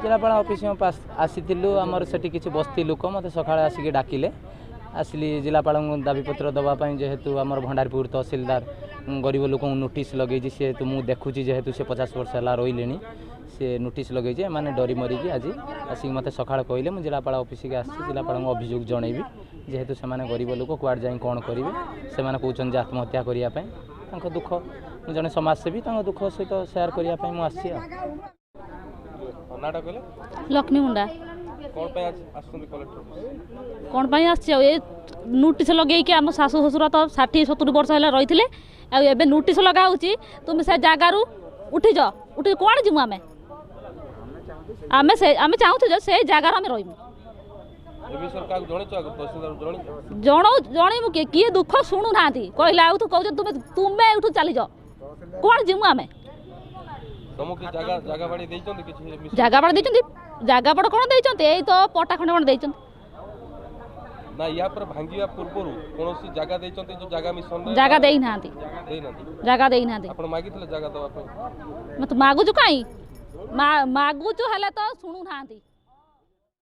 जिलापाल ऑफिस में आसी आमर से किसी बस्ती लोक मत सका आसिक डाकिले आसली जिलापाल दाबीपत्र दवापाई जेहेतु आमर भंडारपुर तहसिलदार गरीब लोक नोटिस लगे सी तो मुझे देखुची जेहेतु से 50 वर्ष है रही सी नोटिस लगे मैंने डरी मरिकी आज आसिक मत सका कहले मुझे जिलापाल ऑफिस के आसी जिलापाल अभियोग जनइबी जेहेतु से गरीब लोक कुआड़ जाए कौन करेंगे से कहते आत्महत्या करने दुख जड़े समाजसेवी दुख सहित सेयार करने मुझे लक्ष्मी मुंडा कौन नोटिस लगे कि आम शाशु शशुर तो 60-70 वर्ष है रही है नोटिस लगा तुम से जगार उठी जाओ उठी कौन जीमु आम आम चाहूँ से जगार आम रही जनइबू किए दुख शुणु ना कहला तू कह तुम्हें उठू चली जाओ कौन जीमु आम जगह बाड़ जगह बाड़ कौन यही तो पटा खंडे खंडे ना या पर भांगिया पूर्व कोनोसी जगह देचंती जो जगह मिशन जगह देई नांती जगह देई नांती आपण मागितले जगह दवा पे मत मागु जो काई मागु जो हले तो सुनु नांती।